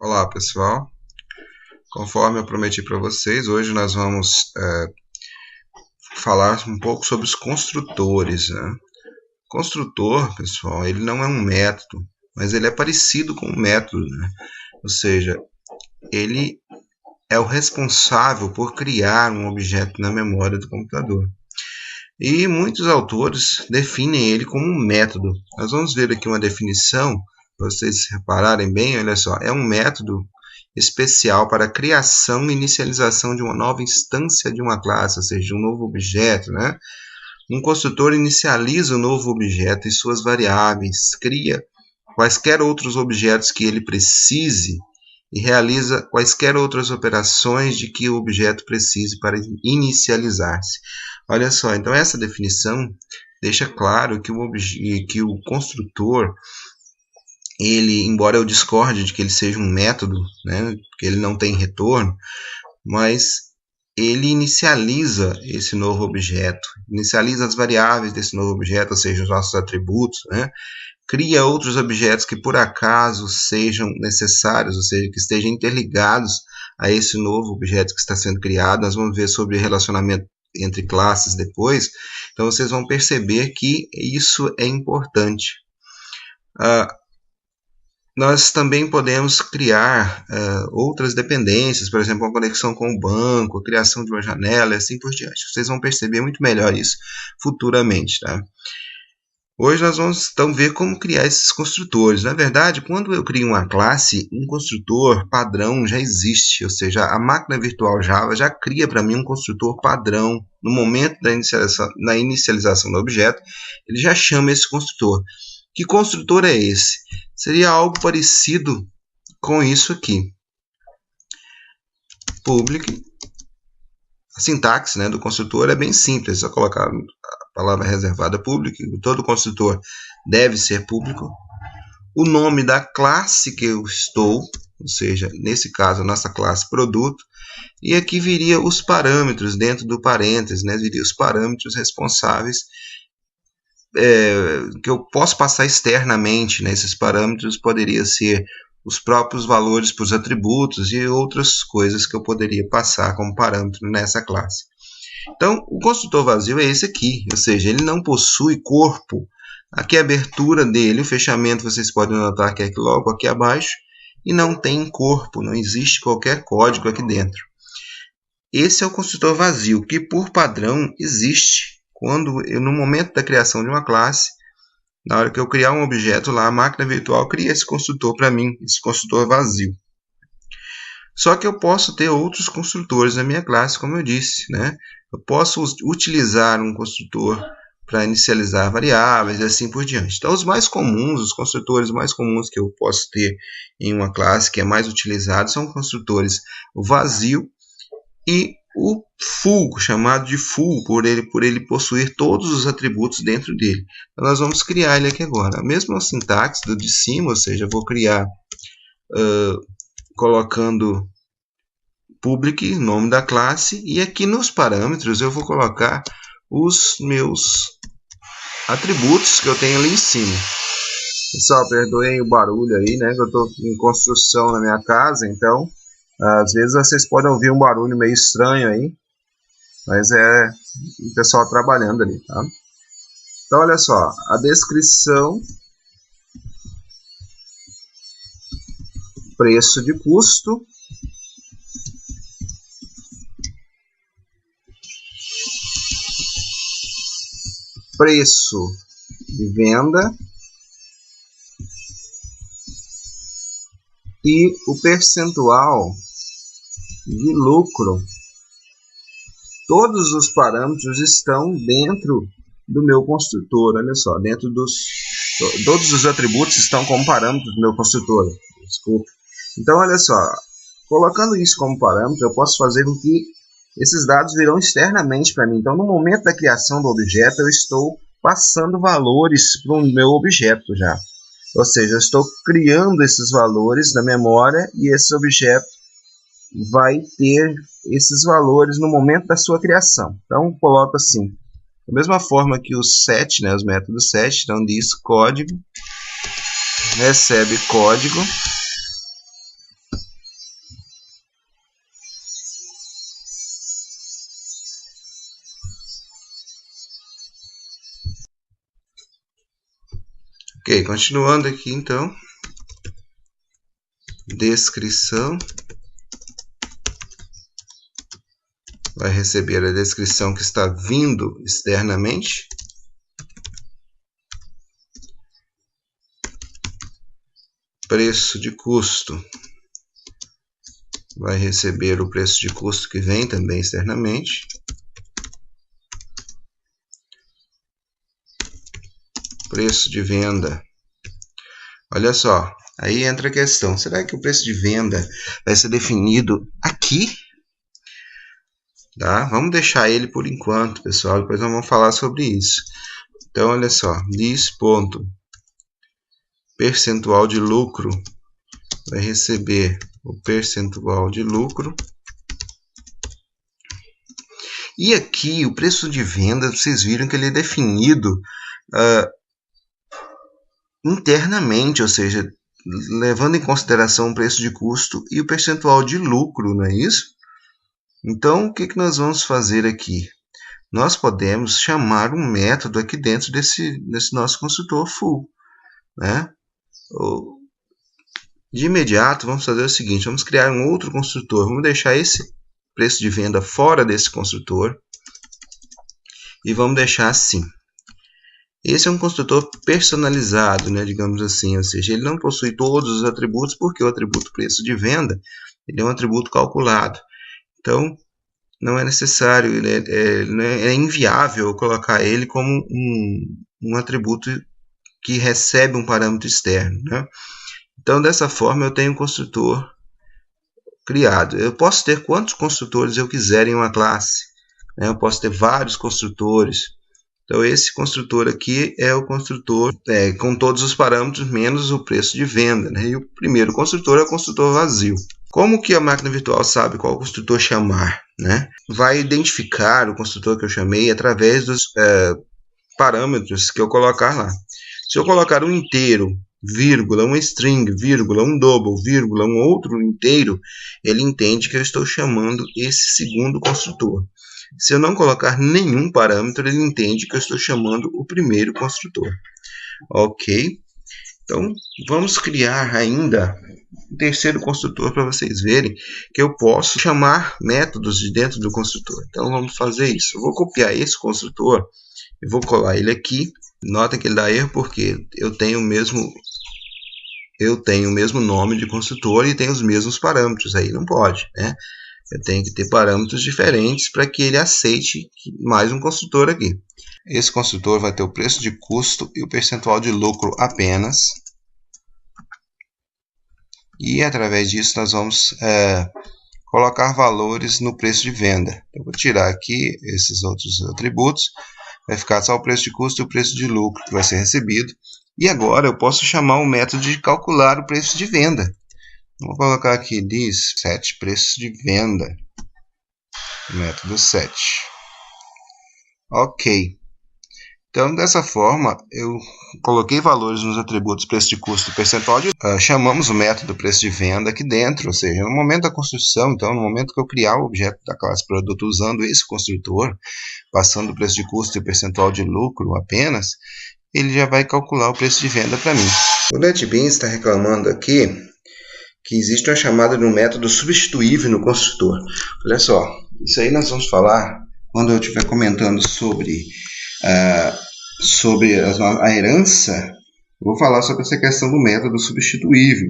Olá pessoal, conforme eu prometi para vocês, hoje nós vamos falar um pouco sobre os construtores, né? Construtor, pessoal, ele não é um método, mas ele é parecido com um método, né? Ou seja, ele é o responsável por criar um objeto na memória do computador. E muitos autores definem ele como um método. Nós vamos ver aqui uma definição, para vocês repararem bem, olha só, é um método especial para a criação e inicialização de uma nova instância de uma classe, ou seja, de um novo objeto, né? Um construtor inicializa o novo objeto e suas variáveis, cria quaisquer outros objetos que ele precise e realiza quaisquer outras operações de que o objeto precise para inicializar-se. Olha só, então essa definição deixa claro que o construtor, ele, embora eu discorde de que ele seja um método, né, que ele não tem retorno, mas ele inicializa esse novo objeto, inicializa as variáveis desse novo objeto, ou seja, os nossos atributos, né, cria outros objetos que por acaso sejam necessários, ou seja, que estejam interligados a esse novo objeto que está sendo criado. Nós vamos ver sobre relacionamento entre classes depois, então vocês vão perceber que isso é importante. Nós também podemos criar outras dependências, por exemplo, uma conexão com o banco, a criação de uma janela e assim por diante. Vocês vão perceber muito melhor isso futuramente, tá? Hoje nós vamos então ver como criar esses construtores. Na verdade, quando eu crio uma classe, um construtor padrão já existe, ou seja, a máquina virtual Java já cria para mim um construtor padrão. No momento da inicialização do objeto, ele já chama esse construtor. Que construtor é esse? Seria algo parecido com isso aqui. Public. A sintaxe, né, do construtor é bem simples, é só colocar a palavra reservada public. Todo construtor deve ser público. O nome da classe que eu estou, ou seja, nesse caso a nossa classe produto. E aqui viria os parâmetros dentro do parênteses, né, viria os parâmetros responsáveis que eu posso passar externamente, né? Esses parâmetros poderiam ser os próprios valores para os atributos e outras coisas que eu poderia passar como parâmetro nessa classe. Então, o construtor vazio é esse aqui, ou seja, ele não possui corpo. Aqui a abertura dele, o fechamento, vocês podem notar que é aqui logo aqui abaixo, e não tem corpo, não existe qualquer código aqui dentro. Esse é o construtor vazio, que por padrão existe. Quando eu, no momento da criação de uma classe, na hora que eu criar um objeto lá, a máquina virtual cria esse construtor para mim, esse construtor vazio. Só que eu posso ter outros construtores na minha classe, como eu disse, né? Eu posso utilizar um construtor para inicializar variáveis e assim por diante. Então, os mais comuns, os construtores mais comuns que eu posso ter em uma classe que é mais utilizado são construtores vazio e o full, chamado de full, por ele possuir todos os atributos dentro dele. Então, nós vamos criar ele aqui agora. A mesma sintaxe do de cima, ou seja, eu vou criar colocando public, nome da classe, e aqui nos parâmetros eu vou colocar os meus atributos que eu tenho ali em cima. Pessoal, perdoem o barulho aí, né? Eu estou em construção na minha casa, então às vezes vocês podem ouvir um barulho meio estranho aí, mas é o pessoal trabalhando ali, tá? Então, olha só, a descrição, preço de custo, preço de venda e o percentual de lucro. Todos os parâmetros estão dentro do meu construtor. Olha só, dentro todos os atributos estão como parâmetros do meu construtor. Desculpa. Então, olha só, colocando isso como parâmetro, eu posso fazer com que esses dados virão externamente para mim. Então, no momento da criação do objeto, eu estou passando valores para o meu objeto já. Ou seja, eu estou criando esses valores na memória e esse objeto vai ter esses valores no momento da sua criação. Então, coloco assim. Da mesma forma que os set, né, os métodos set, então diz código, recebe código, Ok, continuando aqui então. Descrição. Vai receber a descrição que está vindo externamente. Preço de custo. Vai receber o preço de custo que vem também externamente. Preço de venda. Olha só, aí entra a questão. Será que o preço de venda vai ser definido aqui? Tá? Vamos deixar ele por enquanto, pessoal. Depois nós vamos falar sobre isso. Então, olha só. Diz ponto. Percentual de lucro. Vai receber o percentual de lucro. E aqui, o preço de venda, vocês viram que ele é definido internamente, ou seja, levando em consideração o preço de custo e o percentual de lucro, não é isso? Então, o que nós vamos fazer aqui? Nós podemos chamar um método aqui dentro desse nosso construtor full, né? De imediato, vamos fazer o seguinte, vamos criar um outro construtor, vamos deixar esse preço de venda fora desse construtor e vamos deixar assim. Esse é um construtor personalizado, né, digamos assim, ou seja, ele não possui todos os atributos, porque o atributo preço de venda ele é um atributo calculado. Então, não é necessário, é inviável colocar ele como um atributo que recebe um parâmetro externo, né? Então, dessa forma, eu tenho um construtor criado. Eu posso ter quantos construtores eu quiser em uma classe, né? Eu posso ter vários construtores. Então, esse construtor aqui é o construtor com todos os parâmetros, menos o preço de venda, né? E o primeiro construtor é o construtor vazio. Como que a máquina virtual sabe qual construtor chamar, né? Vai identificar o construtor que eu chamei através dos parâmetros que eu colocar lá. Se eu colocar um inteiro, vírgula, um string, vírgula, um double, vírgula, um outro inteiro, ele entende que eu estou chamando esse segundo construtor. Se eu não colocar nenhum parâmetro, ele entende que eu estou chamando o primeiro construtor. Ok? Então, vamos criar ainda um terceiro construtor para vocês verem que eu posso chamar métodos de dentro do construtor. Então, vamos fazer isso. Eu vou copiar esse construtor e vou colar ele aqui. Nota que ele dá erro porque eu tenho o mesmo nome de construtor e tenho os mesmos parâmetros. Aí não pode, né? Eu tenho que ter parâmetros diferentes para que ele aceite mais um construtor aqui. Esse construtor vai ter o preço de custo e o percentual de lucro apenas. E através disso nós vamos colocar valores no preço de venda. Eu vou tirar aqui esses outros atributos. Vai ficar só o preço de custo e o preço de lucro que vai ser recebido. E agora eu posso chamar um método de calcular o preço de venda. Vou colocar aqui diz set preço de venda. Método set. Ok. Então, dessa forma, eu coloquei valores nos atributos preço de custo e percentual de chamamos o método preço de venda aqui dentro, ou seja, no momento da construção, então, no momento que eu criar o objeto da classe produto usando esse construtor, passando o preço de custo e percentual de lucro apenas, ele já vai calcular o preço de venda para mim. O NetBeans está reclamando aqui que existe uma chamada de um método substituível no construtor. Olha só, isso aí nós vamos falar quando eu estiver comentando sobre a herança. Vou falar sobre essa questão do método substituível.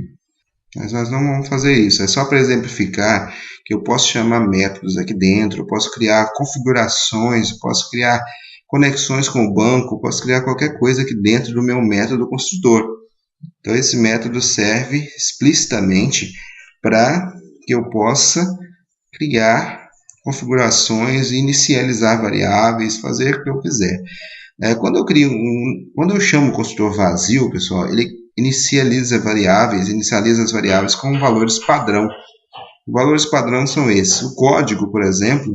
Mas nós não vamos fazer isso. É só para exemplificar que eu posso chamar métodos aqui dentro, eu posso criar configurações, eu posso criar conexões com o banco, eu posso criar qualquer coisa aqui dentro do meu método construtor. Então, esse método serve explicitamente para que eu possa criar configurações, inicializar variáveis, fazer o que eu quiser. Quando eu chamo o construtor vazio, pessoal, ele inicializa as variáveis com valores padrão. Os valores padrão são esses. O código, por exemplo,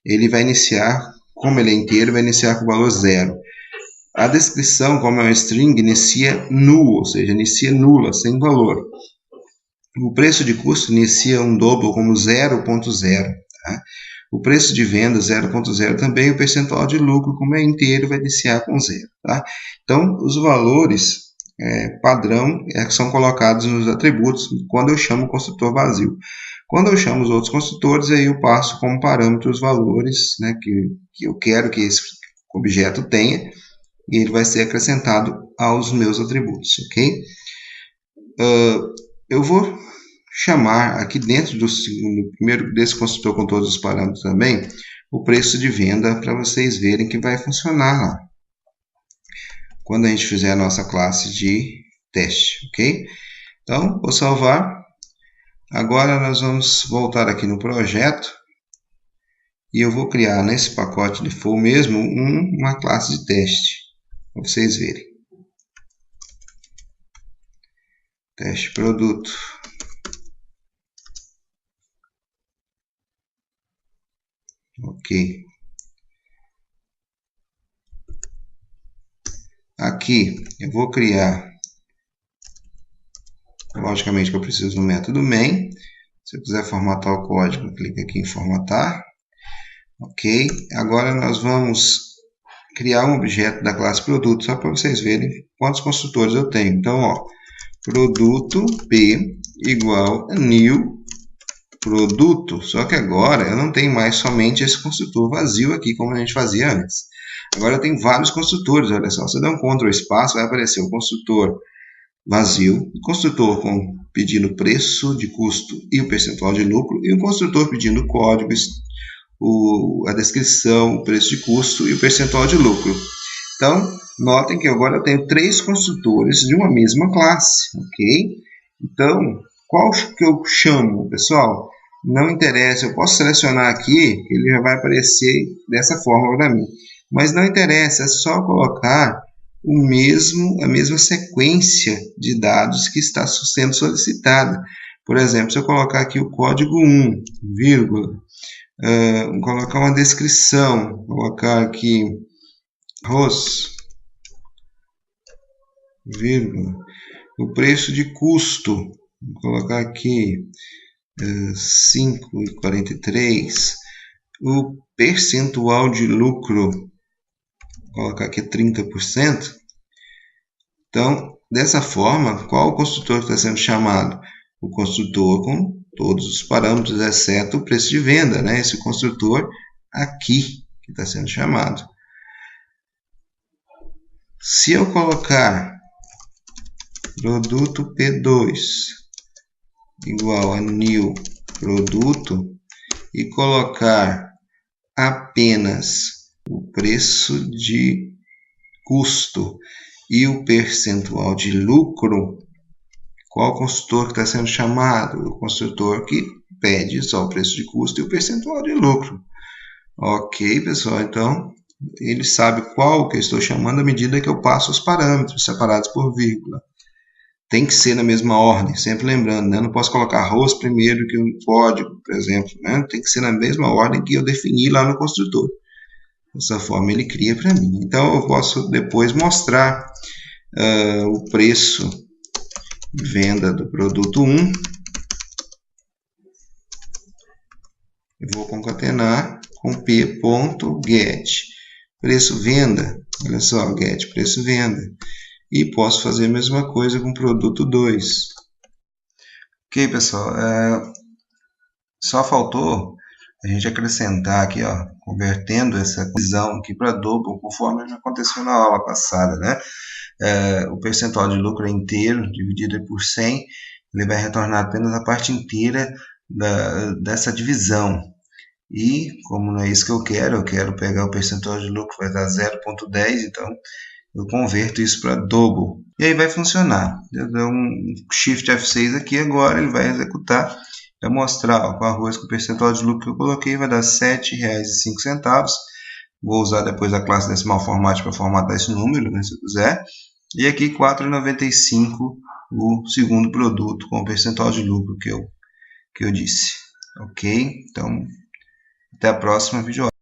ele vai iniciar, como ele é inteiro, vai iniciar com o valor 0. A descrição, como é uma string, inicia null, ou seja, inicia nula, sem valor. O preço de custo inicia um double como 0.0. Tá? O preço de venda 0.0 também, o percentual de lucro, como é inteiro, vai iniciar com 0. Tá? Então, os valores padrão que são colocados nos atributos quando eu chamo o construtor vazio. Quando eu chamo os outros construtores, aí eu passo como parâmetro os valores, né, que eu quero que esse objeto tenha, e ele vai ser acrescentado aos meus atributos, ok? Eu vou chamar aqui dentro do primeiro desse construtor com todos os parâmetros também, o preço de venda, para vocês verem que vai funcionar lá, quando a gente fizer a nossa classe de teste, ok? Então, vou salvar. Agora nós vamos voltar aqui no projeto e eu vou criar nesse pacote de for mesmo uma classe de teste, para vocês verem. Teste produto. Ok. Aqui eu vou criar, logicamente que eu preciso do método main. Se eu quiser formatar o código, clica aqui em formatar. Ok. Agora nós vamos criar um objeto da classe produto, só para vocês verem quantos construtores eu tenho. Então, ó, produto P igual a new produto, só que agora eu não tenho mais somente esse construtor vazio aqui, como a gente fazia antes. Agora eu tenho vários construtores, olha só, você dá um Ctrl espaço, vai aparecer o construtor vazio, o construtor pedindo preço de custo e o percentual de lucro, e o construtor pedindo código, a descrição, o preço de custo e o percentual de lucro. Então, notem que agora eu tenho 3 construtores de uma mesma classe, ok? Então, qual que eu chamo, pessoal? Não interessa, eu posso selecionar aqui, ele já vai aparecer dessa forma para mim. Mas não interessa, é só colocar a mesma sequência de dados que está sendo solicitada. Por exemplo, se eu colocar aqui o código 1, vírgula, colocar uma descrição, colocar aqui ROS, vírgula, o preço de custo, vou colocar aqui 5,43, o percentual de lucro, vou colocar aqui 30%. Então, dessa forma, qual o construtor que está sendo chamado? O construtor com todos os parâmetros, exceto o preço de venda, né? Esse construtor aqui que está sendo chamado. Se eu colocar produto P2 igual a new produto e colocar apenas o preço de custo e o percentual de lucro, qual construtor que está sendo chamado? O construtor que pede só o preço de custo e o percentual de lucro. Ok, pessoal, então ele sabe qual que eu estou chamando à medida que eu passo os parâmetros separados por vírgula. Tem que ser na mesma ordem, sempre lembrando, né? Eu não posso colocar arroz primeiro que um código, por exemplo, né? Tem que ser na mesma ordem que eu defini lá no construtor. Dessa forma ele cria para mim. Então eu posso depois mostrar o preço de venda do produto 1. Eu vou concatenar com p.get preço venda. Olha só, get preço venda. E posso fazer a mesma coisa com o produto 2. Ok, pessoal. Só faltou a gente acrescentar aqui, ó, convertendo essa visão aqui para double, conforme já aconteceu na aula passada, né? O percentual de lucro é inteiro, dividido por 100, ele vai retornar apenas a parte inteira dessa divisão. E, como não é isso que eu quero pegar o percentual de lucro, vai dar 0,10, então eu converto isso para double. E aí vai funcionar. Eu dou um Shift F6 aqui agora, ele vai executar. Vai mostrar, ó, com arroz com o percentual de lucro que eu coloquei, vai dar R$ 7,05. Vou usar depois a classe decimal format para formatar esse número, né, se eu quiser. E aqui R$ 4,95 o segundo produto com o percentual de lucro que eu disse. Ok? Então, até a próxima videoaula.